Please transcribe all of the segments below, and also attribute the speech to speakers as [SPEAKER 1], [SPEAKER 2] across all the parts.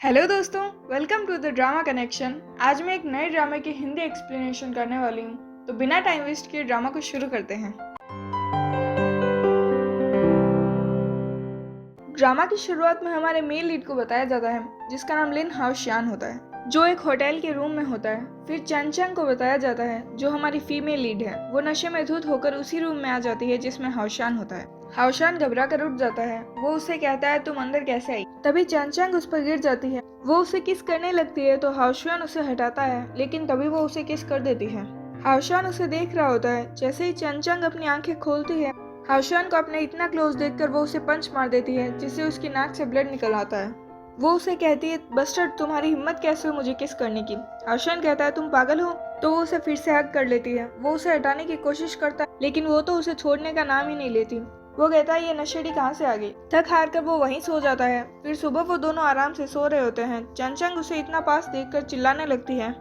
[SPEAKER 1] Hello दोस्तों, welcome to the drama connection. आज मैं एक नए ड्रामे की हिंदी एक्सप्लेनेशन करने वाली हूँ, तो बिना टाइम वेस्ट किए ड्रामा को शुरू करते हैं। ड्रामा की शुरुआत में हमारे मेल लीड को बताया जाता है, जिसका नाम लिन हाओशियान होता है, जो एक होटल के रूम में होता है। फिर चैन चैंग को बताया जाता है, जो हमारी फीमेल लीड है। वो नशे में धुत होकर उसी रूम में आ जाती है जिसमें हाओशियान होता है। हाओशियान घबरा कर उठ जाता है। वो उसे कहता है, तुम अंदर कैसे आई? तभी चैन चैंग उस पर गिर जाती है। वो उसे किस करने लगती है तो हाओशियान उसे हटाता है, लेकिन तभी वो उसे किस कर देती है। हाओशियान उसे देख रहा होता है। जैसे ही चैन चैंग अपनी आंखें खोलती है, हाओशियान को अपने इतना क्लोज देखकर वो उसे पंच मार देती है, जिससे उसकी नाक से ब्लड निकल आता है। वो उसे कहती है, बस्टर्ड, तुम्हारी हिम्मत कैसे हुई मुझे किस करने की? हाओशियान कहता है, तुम पागल हो? तो वो उसे फिर से हग कर लेती है। वो उसे हटाने की कोशिश करता है, लेकिन वो तो उसे छोड़ने का नाम ही नहीं लेती। वो कहता है, ये नशेड़ी कहाँ से आ गई? थक हार कर वो वहीं सो जाता है। फिर सुबह वो दोनों आराम से सो रहे होते हैं। चैन चैंग उसे इतना पास देखकर चिल्लाने लगती है।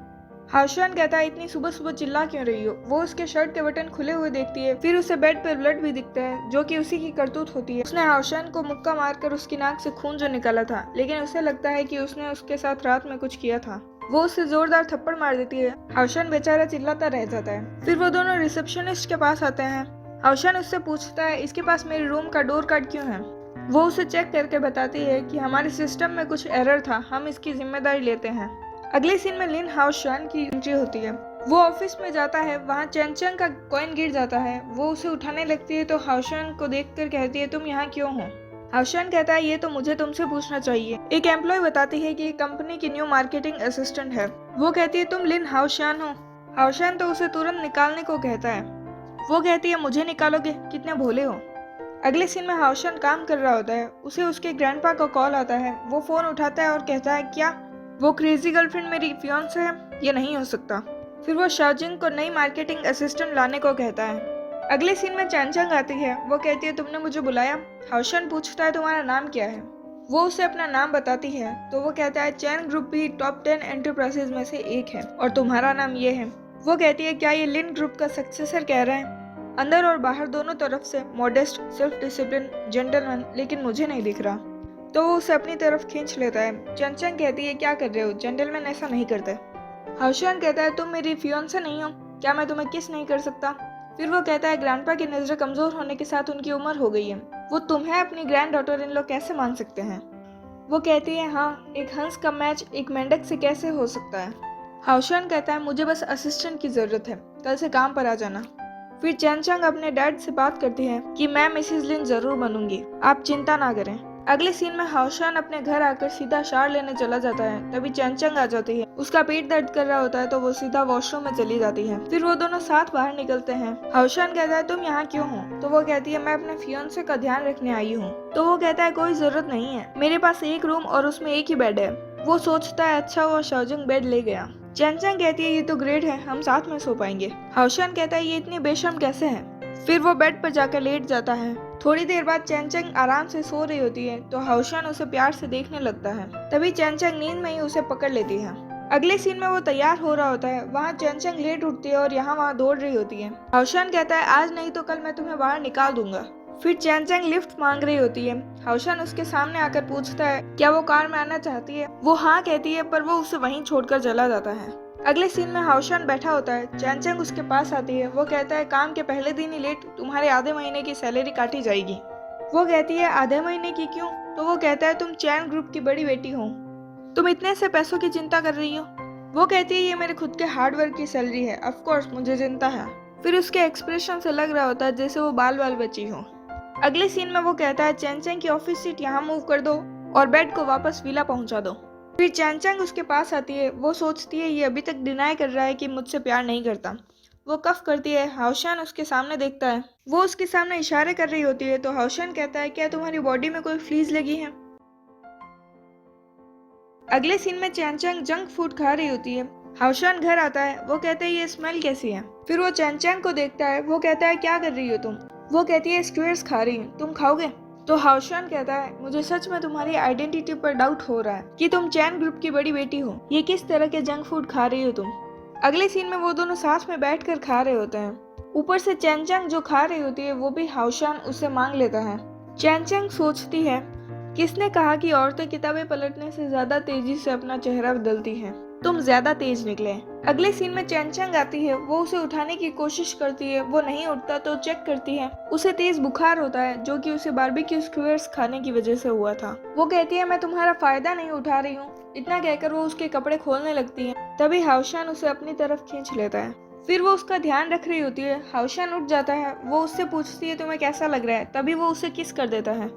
[SPEAKER 1] हाओशियान कहता है, इतनी सुबह सुबह चिल्ला क्यों रही हो? वो उसके शर्ट के बटन खुले हुए देखती है। फिर उसे बेड पर ब्लड भी दिखता है, जो कि उसी की करतूत होती है। उसने हाओशियान को मुक्का मारकर उसकी नाक से खून जो निकाला था, लेकिन उसे लगता है कि उसने उसके साथ रात में कुछ किया था। वो उसे जोरदार थप्पड़ मार देती है। हाओशियान बेचारा चिल्लाता रह जाता है। फिर वो दोनों रिसेप्शनिस्ट के पास आते हैं। हाओशियान उससे पूछता है, इसके पास मेरे रूम का डोर कार्ड क्यों है? वो उसे चेक करके बताती है कि हमारे सिस्टम में कुछ एरर था, हम इसकी जिम्मेदारी लेते हैं। अगले सीन में लिन हाओशियान की एंट्री होती है। वो ऑफिस में जाता है। वहाँ चैन चैंग का कॉइन गिर जाता है। वो उसे उठाने लगती है तो हाओशियान को देखकर कहती है, तुम यहाँ क्यों हो? हाओशियान कहता है, ये तो मुझे तुमसे पूछना चाहिए। एक एम्प्लॉय बताती है कि कंपनी की न्यू मार्केटिंग असिस्टेंट है। वो कहती है, तुम लिन हाओशियान हो? हाओशियान तो उसे तुरंत निकालने को कहता है। वो कहती है, मुझे निकालोगे? कितने भोले हो। अगले सीन में हाओशियान काम कर रहा होता है। उसे उसके ग्रैंडपा का कॉल आता है। वो फोन उठाता है और कहता है, क्या वो क्रेजी गर्लफ्रेंड मेरी फियांसे है? ये नहीं हो सकता। फिर वो शाओजिंग को नई मार्केटिंग असिस्टेंट लाने को कहता है। अगले सीन में चैन चैंग आती है। वो कहती है, तुमने मुझे बुलाया? हाओशियान पूछता है, तुम्हारा नाम क्या है? वो उसे अपना नाम बताती है तो वो कहता है, चैन ग्रुप भी टॉप 10 एंटरप्राइजेज में से एक है और तुम्हारा नाम ये है। वो कहती है, क्या ये लिन ग्रुप का सक्सेसर कह रहा है? अंदर और बाहर दोनों तरफ से मॉडेस्ट, सेल्फ डिसिप्लिन, जेंटलमैन, लेकिन मुझे नहीं दिख रहा। तो वो उसे अपनी तरफ खींच लेता है। चैन चैंग कहती है, क्या कर रहे हो? जेंटलमैन ऐसा नहीं करते। हाओशियान कहता है, तुम मेरी फियांसे नहीं हो, क्या मैं तुम्हें किस नहीं कर सकता? फिर वो कहता है, ग्रैंडपा की नजर कमजोर होने के साथ उनकी उम्र हो गई है, वो तुम्हें अपनी ग्रैंड डॉटर इन लोग कैसे मान सकते हैं? वो कहती है, हाँ, एक हंस का मैच एक मेंढक से कैसे हो सकता है? हाओशियान कहता है, मुझे बस असिस्टेंट की जरूरत है, कल से काम पर आ जाना। फिर चैन चैंग अपने डैड से बात करती है कि मैं मिसेस लिन जरूर बनूंगी, आप चिंता ना करें। अगले सीन में हाओशियान अपने घर आकर सीधा शावर लेने चला जाता है। तभी चैन चैंग आ जाती है। उसका पेट दर्द कर रहा होता है तो वो सीधा वॉशरूम में चली जाती है। फिर वो दोनों साथ बाहर निकलते हैं। हाओशियान कहता है, तुम यहाँ क्यों हो? तो वो कहती है, मैं अपने फियांसे का ध्यान रखने आई हूँ। तो वो कहता है, कोई जरूरत नहीं है, मेरे पास एक रूम और उसमें एक ही बेड है। वो सोचता है, अच्छा हुआ शाओजिंग बेड ले गया। चैन चैंग कहती है, ये तो ग्रेट है, हम साथ में सो पाएंगे। हाओशियान कहता है, ये इतनी बेशर्म कैसे है? फिर वो बेड पर जाकर लेट जाता है। थोड़ी देर बाद चैन चैंग आराम से सो रही होती है तो हाओशियान उसे प्यार से देखने लगता है। तभी चैन चैंग नींद में ही उसे पकड़ लेती है। अगले सीन में वो तैयार हो रहा होता है। वहाँ चैन चैंग लेट उठती है और यहाँ वहाँ दौड़ रही होती है। हाओशियान कहता है, आज नहीं तो कल मैं तुम्हें बाहर निकाल दूंगा। फिर चैन चैंग लिफ्ट मांग रही होती है। हाओशियान उसके सामने आकर पूछता है, क्या वो कार में आना चाहती है? वो हाँ कहती है, पर वो उसे वहीं छोड़कर चला जाता है। अगले सीन में हाओशियान बैठा होता है। चैन चैंग उसके पास आती है। वो कहता है, काम के पहले दिन ही लेट, तुम्हारे आधे महीने की सैलरी काटी जाएगी। वो कहती है, आधे महीने की क्यों? तो वो कहता है, तुम चैन ग्रुप की बड़ी बेटी हो, तुम इतने से पैसों की चिंता कर रही हो। वो कहती है, ये मेरे खुद के हार्डवर्क की सैलरी है, ऑफ कोर्स मुझे चिंता है। फिर उसके एक्सप्रेशन से लग रहा होता है जैसे वो बाल बाल बची हो। अगले सीन में वो कहता है, चैन चैंग की ऑफिस सीट यहाँ मूव कर दो और बेड को वापस विला पहुंचा दो। फिर चैन चैंग उसके पास आती है। वो सोचती है, ये अभी तक डिनाई कर रहा है कि मुझसे प्यार नहीं करता। वो कफ करती है। हाओशियान उसके सामने देखता है। वो उसके सामने इशारे कर रही होती है तो हाओशियान कहता है, क्या तुम्हारी बॉडी में कोई फ्लीज लगी है? अगले सीन में चैन चैंग जंक फूड खा रही होती है। हाओशियान घर आता है। वो कहते हैं, ये स्मेल कैसी है? फिर वो चैन चैंग को देखता है। वो कहता है, क्या कर रही हो तुम? वो कहती है, स्क्वेयर्स खा रही हूँ, तुम खाओगे? तो हाओशियान कहता है, मुझे सच में तुम्हारी आइडेंटिटी पर डाउट हो रहा है कि तुम चैन ग्रुप की बड़ी बेटी हो। ये किस तरह के जंक फूड खा रही हो तुम? अगले सीन में वो दोनों साथ में बैठकर खा रहे होते हैं। ऊपर से चैन चैंग जो खा रही होती है वो भी हाओशियान उससे मांग लेता है। चैन चैंग सोचती है, किसने कहा कि औरतें किताबें पलटने से ज्यादा तेजी से अपना चेहरा बदलती हैं? तुम ज्यादा तेज निकले। अगले सीन में चैन आती है। वो उसे उठाने की कोशिश करती है। वो नहीं उठता तो चेक करती है। उसे तेज बुखार होता है, जो कि उसे बारबेक्यू स्क्वेयर्स खाने की वजह से हुआ था। वो कहती है मैं तुम्हारा फायदा नहीं उठा रही हूँ। इतना कहकर वो उसके कपड़े खोलने लगती है। तभी हाउशान उसे अपनी तरफ खींच लेता है। फिर वो उसका ध्यान रख रही होती है। हाउशान उठ जाता है। वो उससे पूछती है तुम्हें कैसा लग रहा है। तभी वो उसे किस कर देता है।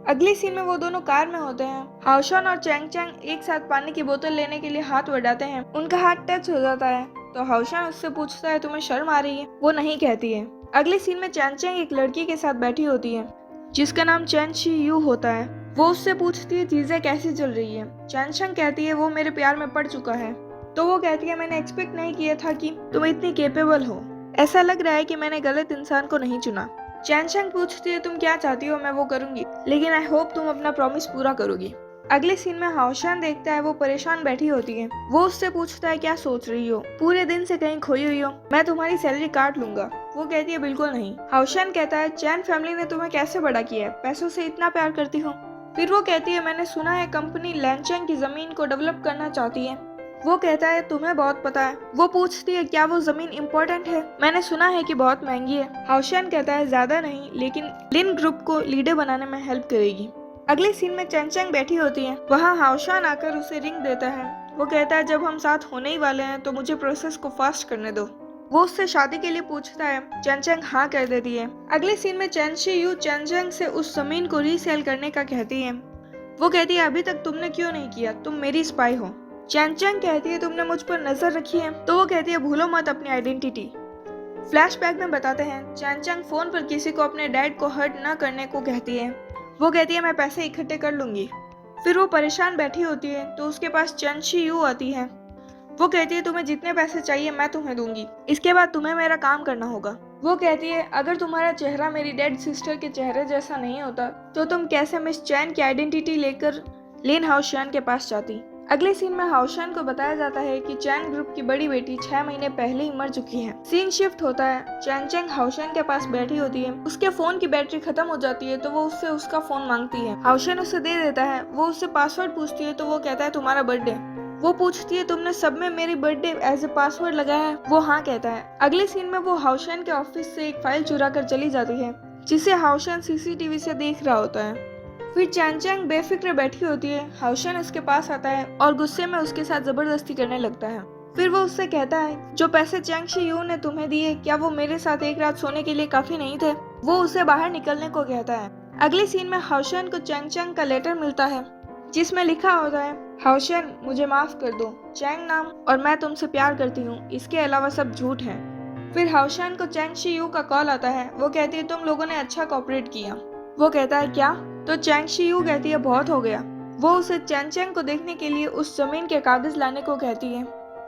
[SPEAKER 1] अगली सीन में वो दोनों कार में होते हैं। हाउशान और चैंग एक साथ पानी की बोतल लेने के लिए हाथ बढ़ाते हैं। उनका हाथ टच हो जाता है तो हाउशान उससे पूछता है तुम्हें शर्म आ रही है। वो नहीं कहती है। अगले सीन में चैंग एक लड़की के साथ बैठी होती है जिसका नाम चैन शी यू होता है। वो उससे पूछती है चीजें कैसी चल रही है। चैंग कहती है वो मेरे प्यार में पड़ चुका है। तो वो कहती है मैंने एक्सपेक्ट नहीं किया था कि तुम इतनी केपेबल हो। ऐसा लग रहा है कि मैंने गलत इंसान को नहीं चुना। चैन पूछती है तुम क्या चाहती हो, मैं वो करूंगी, लेकिन आई होप तुम अपना प्रॉमिस पूरा करोगी। अगले सीन में हाउशान देखता है वो परेशान बैठी होती है। वो उससे पूछता है क्या सोच रही हो, पूरे दिन से कहीं खोई हुई हो, मैं तुम्हारी सैलरी काट लूंगा। वो कहती है बिल्कुल नहीं। हाउशान कहता है चैन फैमिली ने तुम्हें कैसे बड़ा किया है, पैसों से इतना प्यार करती हो। फिर वो कहती है मैंने सुना है कंपनी लैंचैंग की जमीन को डेवलप करना चाहती है। वो कहता है तुम्हें बहुत पता है। वो पूछती है क्या वो जमीन इम्पोर्टेंट है, मैंने सुना है कि बहुत महंगी है। हाउशान कहता है ज्यादा नहीं, लेकिन लिन ग्रुप को लीडर बनाने में हेल्प करेगी। अगले सीन में चैंग बैठी होती है। वहाँ हाउशान आकर उसे रिंग देता है। वो कहता है जब हम साथ होने ही वाले हैं तो मुझे प्रोसेस को फास्ट करने दो। वो उससे शादी के लिए पूछता है। चैंग हाँ कर देती है। अगले सीन में चैन शी यू चैंग से उस जमीन को रीसेल करने का कहती है। वो कहती है अभी तक तुमने क्यों नहीं किया, तुम मेरी स्पाई हो। चैंग कहती है तुमने मुझ पर नजर रखी है। तो वो कहती है भूलो मत अपनी आइडेंटिटी। फ्लैशबैक में बताते हैं चैंग फोन पर किसी को अपने डैड को हर्ट न करने को कहती है। वो कहती है मैं पैसे इकट्ठे कर लूंगी। फिर वो परेशान बैठी होती है तो उसके पास चैन शी यू आती है। वो कहती है तुम्हें जितने पैसे चाहिए मैं तुम्हें दूंगी, इसके बाद तुम्हें मेरा काम करना होगा। वो कहती है अगर तुम्हारा चेहरा मेरी डेड सिस्टर के चेहरे जैसा नहीं होता तो तुम कैसे मिस चैन की आइडेंटिटी लेकर लिन हाउशान के पास जाती। अगले सीन में हाउशान को बताया जाता है कि चैन ग्रुप की बड़ी बेटी 6 महीने पहले ही मर चुकी है। सीन शिफ्ट होता है। चैंग हाउशान के पास बैठी होती है। उसके फोन की बैटरी खत्म हो जाती है तो वो उससे उसका फोन मांगती है। हाउशान उसे दे देता है। वो उससे पासवर्ड पूछती है तो वो कहता है तुम्हारा बर्थडे। वो पूछती है तुमने सब में मेरी बर्थडे एज ए पासवर्ड लगाया है। वो हाँ कहता है। अगले सीन में वो हाउशान के ऑफिस से एक फाइल चुरा कर चली जाती है जिसे हाउशान सीसीटीवी से देख रहा होता है। फिर चैंग बेफिक्र बैठी होती है। हाउशान उसके पास आता है और गुस्से में उसके साथ जबरदस्ती करने लगता है। फिर वो उससे कहता है जो पैसे चैंग शी यू ने तुम्हें दिए क्या वो मेरे साथ एक रात सोने के लिए काफी नहीं थे। वो उसे बाहर निकलने को कहता है। अगले सीन में हाउशान को चैंग का लेटर मिलता है जिसमें लिखा होता है हाउशान मुझे माफ कर दो, चैंग नाम और मैं तुमसे प्यार करती हूँ, इसके अलावा सब झूठ है। फिर हाउशान को चैंग शी यू का कॉल आता है। वो कहती है तुम लोगों ने अच्छा कोऑपरेट किया। वो कहता है क्या, तो चैंग शी यू कहती है बहुत हो गया। वो उसे चैंग को देखने के लिए उस जमीन के कागज लाने को कहती है।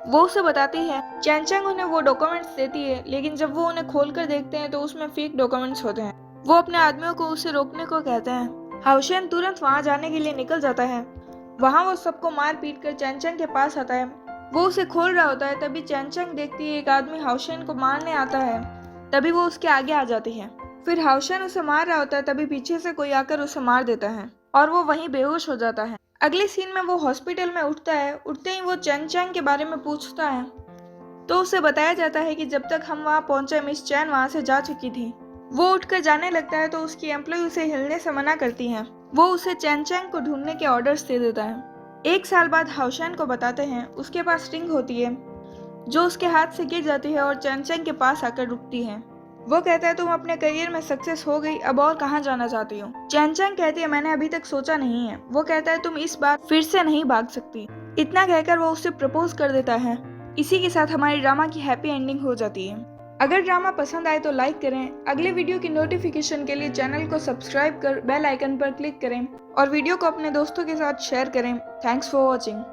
[SPEAKER 1] वो उसे बताती है। चैंग उन्हें वो डॉक्यूमेंट्स देती है, लेकिन जब वो उन्हें खोलकर देखते हैं तो उसमें फेक डॉक्यूमेंट्स होते हैं। वो अपने आदमियों को उसे रोकने को कहते हैं। हाउशान तुरंत वहां जाने के लिए निकल जाता है। वहां वो सबको मार पीट कर चैंग के पास आता है। वो उसे खोल रहा होता है तभी चैंग देखती है एक आदमी हाउशान को मारने आता है। तभी वो उसके आगे आ जाती है। फिर हाउशान उसे मार रहा होता है तभी पीछे से कोई आकर उसे मार देता है और वो वहीं बेहोश हो जाता है। अगले सीन में वो हॉस्पिटल में उठता है। उठते ही वो चैंग के बारे में पूछता है तो उसे बताया जाता है कि जब तक हम वहाँ पहुंचे मिस चैन वहाँ से जा चुकी थी। वो उठकर जाने लगता है तो उसकी एम्प्लॉय उसे हिलने से मना करती है। वो उसे चैंग को ढूंढने के ऑर्डर्स दे देता है। 1 साल बाद हाउशान को बताते हैं उसके पास रिंग होती है जो उसके हाथ से गिर जाती है और चैंग के पास आकर रुकती है। वो कहता है तुम अपने करियर में सक्सेस हो गई, अब और कहाँ जाना चाहती हो। चैंग कहती है मैंने अभी तक सोचा नहीं है। वो कहता है तुम इस बार फिर से नहीं भाग सकती। इतना कहकर वो उससे प्रपोज कर देता है। इसी के साथ हमारी ड्रामा की हैप्पी एंडिंग हो जाती है। अगर ड्रामा पसंद आए तो लाइक करें। अगले वीडियो की नोटिफिकेशन के लिए चैनल को सब्सक्राइब कर बेल आइकन पर क्लिक करें और वीडियो को अपने दोस्तों के साथ शेयर करें। Thanks for watching.